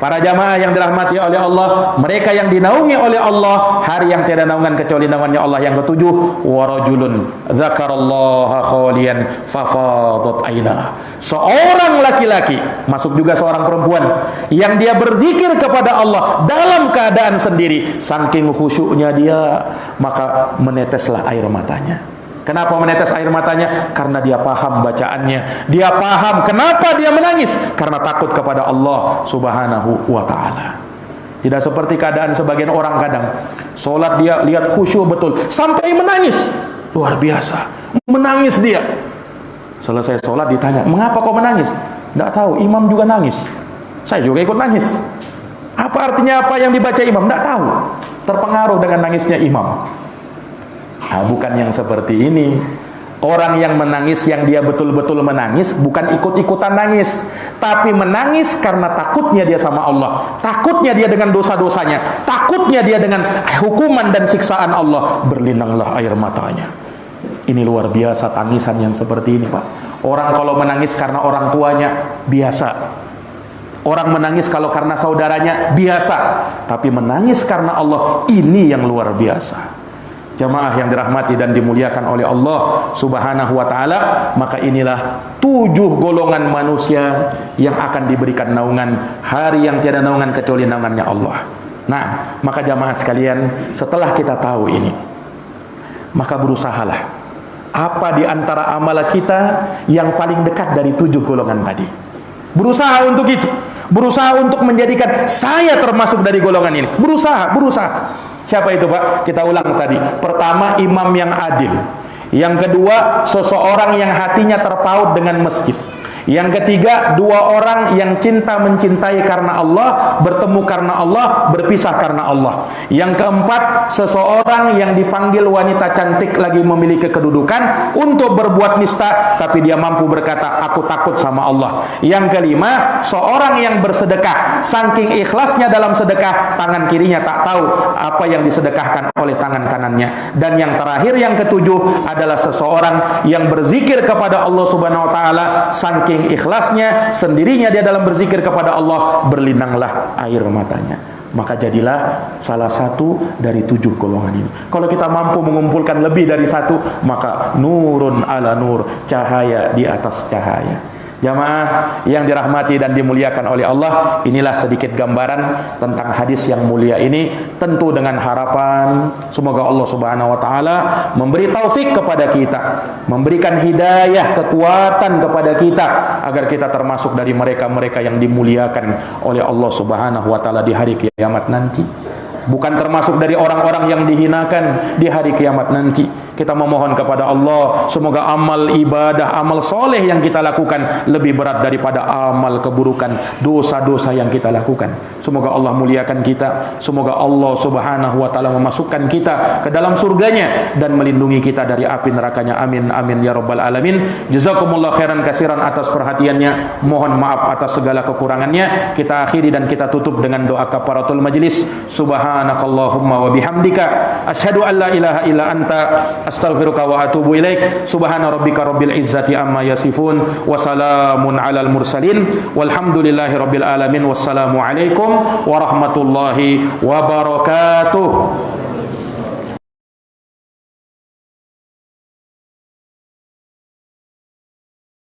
para jamaah yang dirahmati oleh Allah, mereka yang dinaungi oleh Allah, hari yang tiada naungan kecuali naungannya Allah. Yang ketujuh, warajulun dzakarallaha khalian fafadat aina. Seorang laki-laki, masuk juga seorang perempuan, yang dia berzikir kepada Allah dalam keadaan sendiri, saking khusyuknya dia, maka meneteslah air matanya. Kenapa menetes air matanya? Karena dia paham bacaannya. Dia paham kenapa dia menangis. Karena takut kepada Allah subhanahu wa ta'ala. Tidak seperti keadaan sebagian orang kadang. Sholat dia lihat khusyuk betul. Sampai menangis. Luar biasa. Menangis dia. Selesai sholat ditanya, mengapa kau menangis? Tidak tahu, imam juga nangis. Saya juga ikut nangis. Apa artinya apa yang dibaca imam? Tidak tahu. Terpengaruh dengan nangisnya imam. Nah, bukan yang seperti ini. Orang yang menangis, yang dia betul-betul menangis, bukan ikut-ikutan nangis, tapi menangis karena takutnya dia sama Allah, takutnya dia dengan dosa-dosanya, takutnya dia dengan hukuman dan siksaan Allah. Berlinanglah air matanya. Ini luar biasa tangisan yang seperti ini, Pak. Orang kalau menangis karena orang tuanya, biasa. Orang menangis kalau karena saudaranya, biasa. Tapi menangis karena Allah, ini yang luar biasa. Jamaah yang dirahmati dan dimuliakan oleh Allah subhanahu wa ta'ala, maka inilah 7 golongan manusia yang akan diberikan naungan hari yang tiada naungan kecuali naungannya Allah. Nah, maka jamaah sekalian, setelah kita tahu ini, maka berusahalah apa di antara amal kita yang paling dekat dari 7 golongan tadi. Berusaha untuk itu. Berusaha untuk menjadikan saya termasuk dari golongan ini. Berusaha. Siapa itu, Pak? Kita ulang tadi. Pertama, imam yang adil. Yang kedua, seseorang yang hatinya terpaut dengan masjid. Yang ketiga, 2 orang yang cinta mencintai karena Allah, bertemu karena Allah, berpisah karena Allah. Yang keempat, seseorang yang dipanggil wanita cantik lagi memiliki kedudukan untuk berbuat nista, tapi dia mampu berkata, aku takut sama Allah. Yang kelima, seorang yang bersedekah, saking ikhlasnya dalam sedekah, tangan kirinya tak tahu apa yang disedekahkan oleh tangan kanannya. Dan yang terakhir, yang ketujuh, adalah seseorang yang berzikir kepada Allah subhanahu wa ta'ala, saking ikhlasnya, sendirinya dia dalam berzikir kepada Allah, berlinanglah air matanya. Maka jadilah salah satu dari 7 golongan ini. Kalau kita mampu mengumpulkan lebih dari 1, maka nurun ala nur, cahaya di atas cahaya. Jamaah yang dirahmati dan dimuliakan oleh Allah, inilah sedikit gambaran tentang hadis yang mulia ini. Tentu dengan harapan semoga Allah subhanahu wa ta'ala memberi taufik kepada kita, memberikan hidayah, kekuatan kepada kita, agar kita termasuk dari mereka-mereka yang dimuliakan oleh Allah subhanahu wa ta'ala di hari kiamat nanti. Bukan termasuk dari orang-orang yang dihinakan di hari kiamat nanti. Kita memohon kepada Allah, semoga amal ibadah, amal soleh yang kita lakukan lebih berat daripada amal keburukan, dosa-dosa yang kita lakukan. Semoga Allah muliakan kita. Semoga Allah Subhanahu wa taala memasukkan kita ke dalam surganya dan melindungi kita dari api nerakanya. Amin amin ya rabbal alamin. Jazakumullah khairan katsiran atas perhatiannya. Mohon maaf atas segala kekurangannya. Kita akhiri dan kita tutup dengan doa kafaratul majlis. Subhanakallahumma wa bihamdika asyhadu an la ilaha illa anta astaghfiruka wa atubu ilaik. Subhana rabbika rabbil izzati amma yasifun wa salamun alal mursalin walhamdulillahi rabbil alamin. Wassalamu alaikum warahmatullahi wabarakatuh.